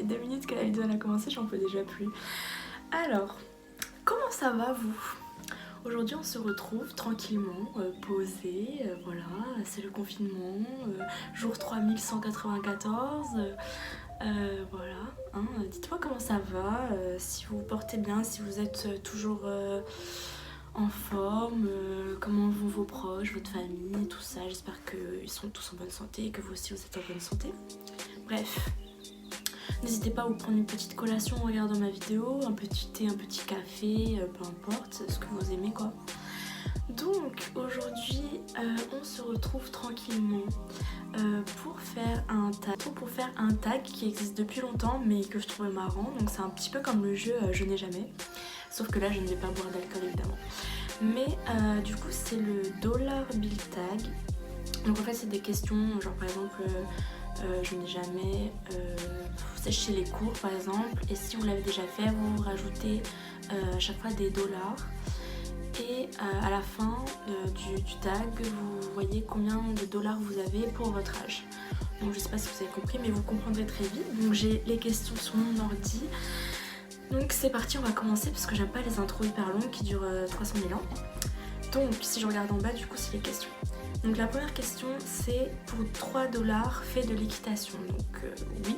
fait 2 minutes que la vidéo a commencé, j'en peux déjà plus. Alors, comment ça va vous? Aujourd'hui on se retrouve tranquillement, posé, voilà, c'est le confinement, jour 3194, voilà, hein, dites-moi comment ça va, si vous vous portez bien, si vous êtes toujours en forme, comment vont vos proches, votre famille, tout ça, j'espère qu'ils sont tous en bonne santé et que vous aussi vous êtes en bonne santé. Bref. N'hésitez pas à vous prendre une petite collation en regardant ma vidéo, un petit thé, un petit café, peu importe, ce que vous aimez quoi. Donc aujourd'hui on se retrouve tranquillement pour faire un tag qui existe depuis longtemps mais que je trouvais marrant. Donc c'est un petit peu comme le jeu Je n'ai jamais, sauf que là je ne vais pas boire d'alcool évidemment. Mais du coup c'est le dollar bill tag. Donc en fait c'est des questions genre par exemple je n'ai jamais séché les cours par exemple, et si vous l'avez déjà fait vous rajoutez à chaque fois des dollars et à la fin du tag vous voyez combien de dollars vous avez pour votre âge. Donc je sais pas si vous avez compris mais vous comprendrez très vite. Donc j'ai les questions sur mon ordi, donc c'est parti, on va commencer parce que j'aime pas les intros hyper longues qui durent 300 000 ans. Donc si je regarde en bas du coup c'est les questions. Donc la première question c'est pour 3 dollars fait de l'équitation, donc oui,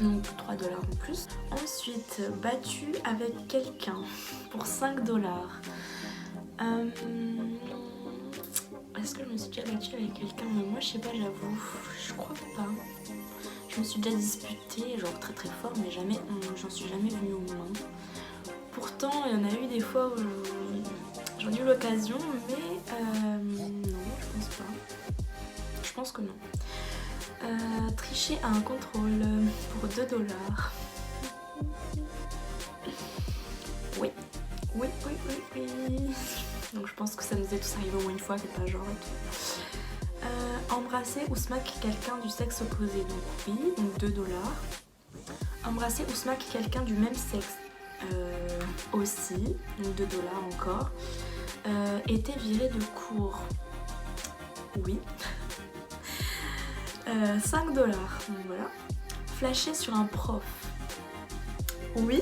donc 3 dollars en plus. Ensuite, battu avec quelqu'un pour 5 dollars. Est-ce que je me suis déjà battue avec quelqu'un? Mais moi je sais pas, j'avoue, je crois pas. Je me suis déjà disputée genre très très fort mais jamais, j'en suis jamais venue au moins. Pourtant il y en a eu des fois où j'en ai eu l'occasion mais non, je pense pas. Je pense que non. Tricher à un contrôle pour 2 dollars. Oui. Oui. Donc je pense que ça nous est tous arrivé au moins une fois, c'est pas genre et tout. Embrasser ou smack quelqu'un du sexe opposé, donc oui, donc 2 dollars. Embrasser ou smack quelqu'un du même sexe, aussi, donc 2 dollars encore. Été viré de cours, oui. 5 dollars, donc voilà. Flasher sur un prof, oui.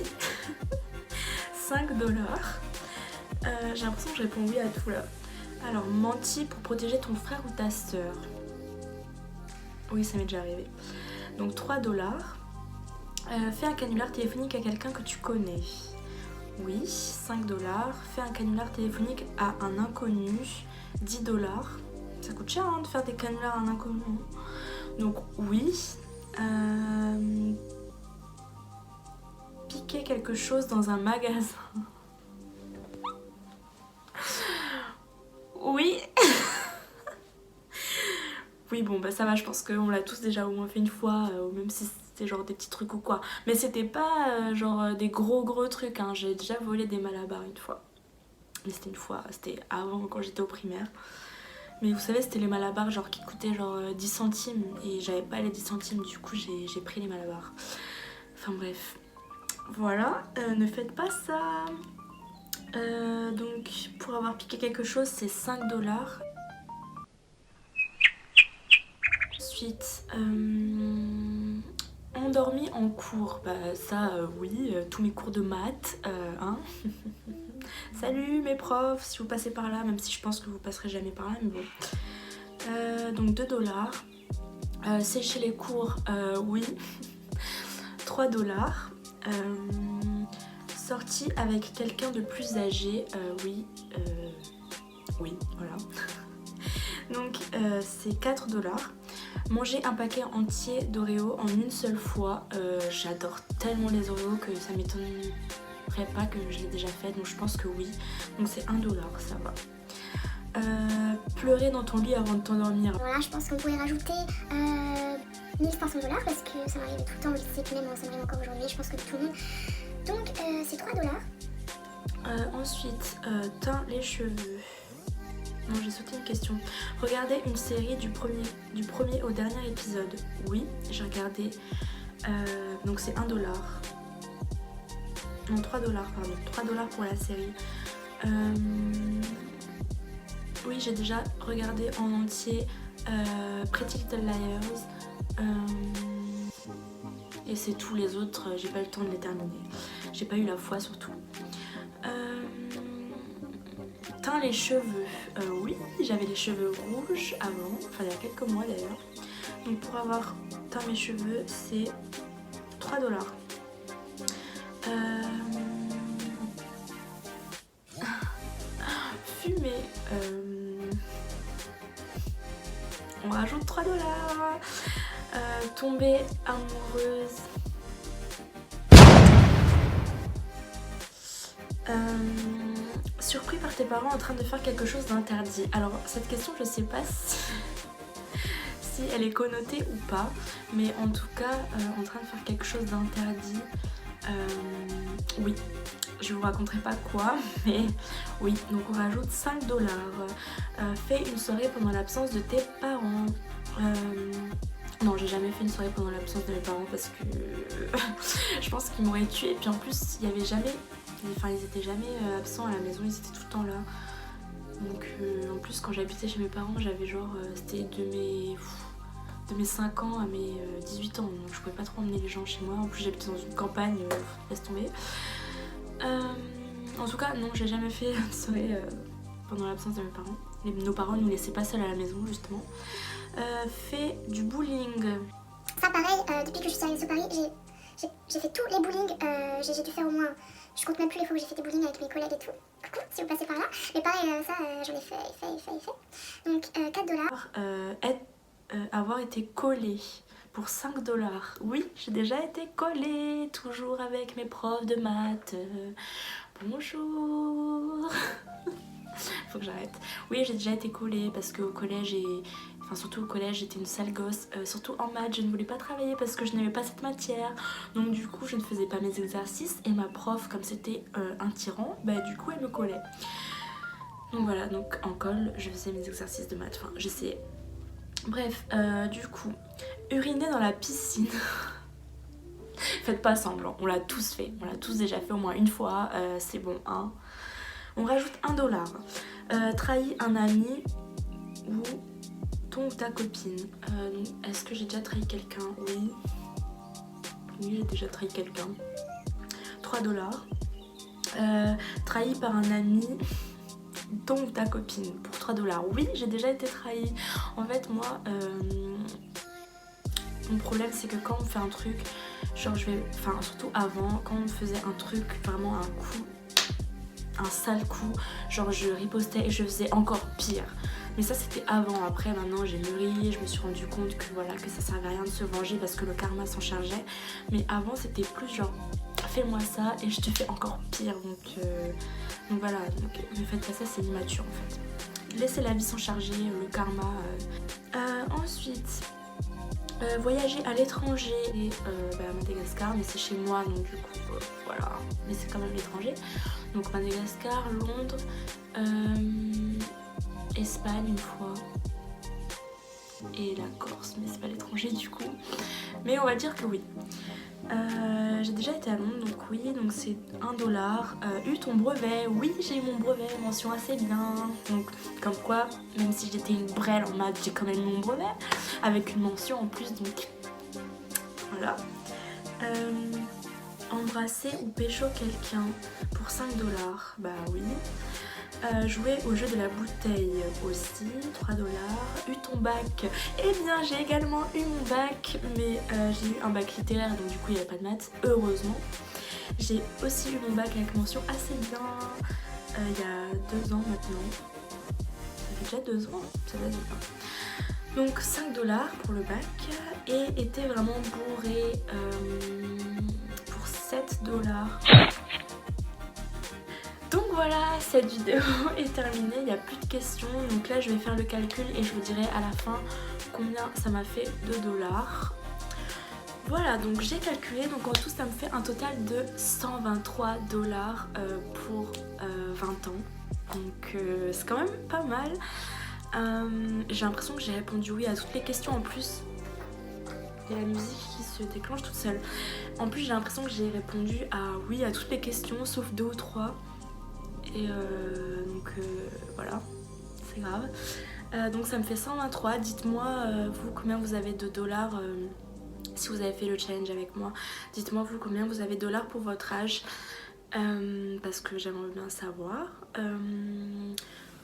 5 dollars. J'ai l'impression que je réponds oui à tout là. Alors, menti pour protéger ton frère ou ta soeur. Oui, ça m'est déjà arrivé. Donc 3 dollars. Fais un canular téléphonique à quelqu'un que tu connais. Oui, 5 dollars. Fais un canular téléphonique à un inconnu. 10 dollars. Ça coûte cher hein, de faire des canulars à un inconnu. Donc oui. Piquer quelque chose dans un magasin. Oui. Oui bon bah ça va, je pense qu'on l'a tous déjà au moins fait une fois, même si c'était genre des petits trucs ou quoi. Mais c'était pas genre des gros trucs, hein. J'ai déjà volé des malabars une fois. Mais c'était une fois, c'était avant quand j'étais au primaire. Mais vous savez c'était les malabars genre qui coûtaient genre 10 centimes et j'avais pas les 10 centimes, du coup j'ai pris les malabars. Enfin bref. Voilà, ne faites pas ça. Donc pour avoir piqué quelque chose c'est 5 dollars. Ensuite, endormi en cours, bah ça oui, tous mes cours de maths, hein. Salut mes profs, si vous passez par là, même si je pense que vous passerez jamais par là, mais bon. Donc 2 dollars. Sécher les cours, oui. 3 dollars. Sortie avec quelqu'un de plus âgé, oui. Oui, voilà. Donc c'est 4 dollars. Manger un paquet entier d'Oreo en une seule fois. J'adore tellement les Oreos que ça m'étonnerait pas que je l'ai déjà fait, donc je pense que oui. Donc c'est 1 dollar, ça va. Pleurer dans ton lit avant de t'endormir. Voilà, je pense qu'on pourrait rajouter 1500 dollars parce que ça m'arrive tout le temps au lycée, puis même moi ça m'arrive encore aujourd'hui, je pense que tout le monde. Donc c'est 3 dollars. Ensuite, teint les cheveux. Non, j'ai sauté une question. Regardez une série du premier au dernier épisode. Oui, j'ai regardé. Donc c'est 1 dollar. Non, 3 dollars, pardon. 3 dollars pour la série. Oui, j'ai déjà regardé en entier Pretty Little Liars. Et c'est tout, les autres, j'ai pas eu le temps de les terminer. J'ai pas eu la foi surtout. Teint les cheveux. Oui, j'avais les cheveux rouges avant, enfin il y a quelques mois d'ailleurs. Donc pour avoir teint mes cheveux, c'est 3$. Fumer. On rajoute 3$. Tomber amoureuse. Surpris par tes parents en train de faire quelque chose d'interdit. Alors cette question je sais pas si elle est connotée ou pas, mais en tout cas en train de faire quelque chose d'interdit, oui, je vous raconterai pas quoi, mais oui, donc on rajoute 5$. Fais une soirée pendant l'absence de tes parents. Non, j'ai jamais fait une soirée pendant l'absence de mes parents parce que je pense qu'ils m'auraient tuée. Et puis en plus, il y avait jamais, enfin ils étaient jamais absents à la maison, ils étaient tout le temps là. Donc en plus quand j'habitais chez mes parents, j'avais genre, c'était de mes 5 ans à mes 18 ans, donc je pouvais pas trop emmener les gens chez moi. En plus j'habitais dans une campagne, laisse tomber. En tout cas non, j'ai jamais fait une soirée pendant l'absence de mes parents. Nos parents nous laissaient pas seuls à la maison justement. Fait du bowling. Ça pareil, depuis que je suis arrivée sur Paris, j'ai fait tous les bowling, j'ai dû faire au moins, je compte même plus les fois où j'ai fait des bowling avec mes collègues et tout. Coucou si vous passez par là. Mais pareil, ça j'en ai fait. Donc 4$. Avoir été collée pour 5$. Oui, j'ai déjà été collée, toujours avec mes profs de maths. Bonjour. Faut que j'arrête. Oui, j'ai déjà été collée parce qu'au collège surtout au collège, j'étais une sale gosse. Surtout en maths, je ne voulais pas travailler parce que je n'aimais pas cette matière. Donc du coup, je ne faisais pas mes exercices et ma prof, comme c'était un tyran, bah du coup, elle me collait. Donc voilà, donc en colle, je faisais mes exercices de maths. Enfin, j'essayais. Bref, du coup, uriner dans la piscine. Faites pas semblant, on l'a tous fait. On l'a tous déjà fait au moins une fois. C'est bon, hein. On rajoute 1$. Trahis un ami ou ton ou ta copine. Est-ce que j'ai déjà trahi quelqu'un? Oui. Oui, j'ai déjà trahi quelqu'un. 3$. Trahi par un ami, ton ou ta copine pour 3$. Oui, j'ai déjà été trahie. En fait, moi, mon problème c'est que quand on me fait un truc, genre surtout avant, quand on me faisait un truc, vraiment un sale coup, genre je ripostais et je faisais encore pire. Mais ça c'était avant. Après maintenant j'ai mûri, je me suis rendu compte que voilà, que ça servait à rien de se venger parce que le karma s'en chargeait. Mais avant c'était plus genre fais-moi ça et je te fais encore pire. Donc voilà, donc ne faites pas ça, c'est immature en fait. Laissez la vie s'en charger, le karma. Ensuite, voyager à l'étranger et à Madagascar, mais c'est chez moi donc du coup voilà, mais c'est quand même l'étranger. Donc Madagascar, Londres, Espagne une fois et la Corse, mais c'est pas l'étranger du coup, mais on va dire que oui. J'ai déjà été à Londres, donc oui, donc c'est 1$. Eu ton brevet? Oui, j'ai eu mon brevet, mention assez bien. Donc comme quoi, même si j'étais une brêle en maths, j'ai quand même eu mon brevet avec une mention en plus, donc voilà. Embrasser ou pécho quelqu'un pour 5$? Bah oui. Jouer au jeu de la bouteille aussi, 3$. Eu ton bac? Eh bien j'ai également eu mon bac, mais j'ai eu un bac littéraire donc du coup il n'y avait pas de maths, heureusement. J'ai aussi eu mon bac avec mention assez bien il y a 2 ans maintenant. Ça fait déjà 2 ans, ça date bien. Donc 5$ pour le bac et était vraiment bourré pour 7$. Donc voilà, cette vidéo est terminée, il n'y a plus de questions. Donc là je vais faire le calcul et je vous dirai à la fin combien ça m'a fait de $. Voilà, donc j'ai calculé, donc en tout ça me fait un total de 123$ pour 20 ans. Donc c'est quand même pas mal. J'ai l'impression que j'ai répondu oui à toutes les questions en plus. Il y a la musique qui se déclenche toute seule. En plus j'ai l'impression que j'ai répondu oui à toutes les questions sauf 2 ou 3. Et voilà, c'est grave. Donc ça me fait 123. Dites-moi vous combien vous avez de dollars si vous avez fait le challenge avec moi. Dites-moi vous combien vous avez de dollars pour votre âge, parce que j'aimerais bien savoir.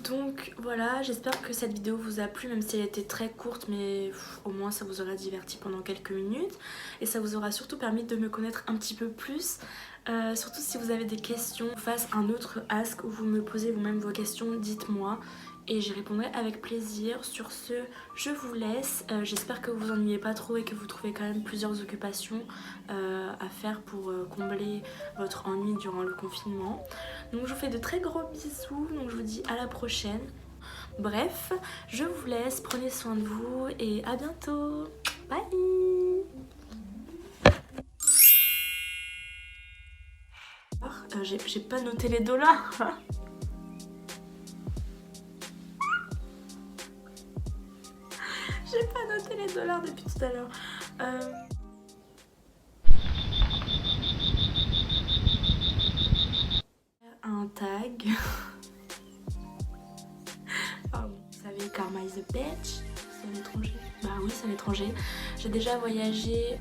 Donc voilà, j'espère que cette vidéo vous a plu, même si elle était très courte, mais au moins ça vous aura diverti pendant quelques minutes. Et ça vous aura surtout permis de me connaître un petit peu plus. Surtout si vous avez des questions, fasse un autre ask où vous me posez vous-même vos questions, dites-moi. Et j'y répondrai avec plaisir. Sur ce, je vous laisse. J'espère que vous vous ennuyez pas trop et que vous trouvez quand même plusieurs occupations à faire pour combler votre ennui durant le confinement. Donc je vous fais de très gros bisous. Donc je vous dis à la prochaine. Bref, je vous laisse. Prenez soin de vous et à bientôt. Bye. J'ai pas noté les dollars. J'ai pas noté les dollars depuis tout à l'heure. Un tag. Pardon. Vous savez, Karma is a bitch. C'est un étranger. Bah oui, c'est un étranger. J'ai déjà voyagé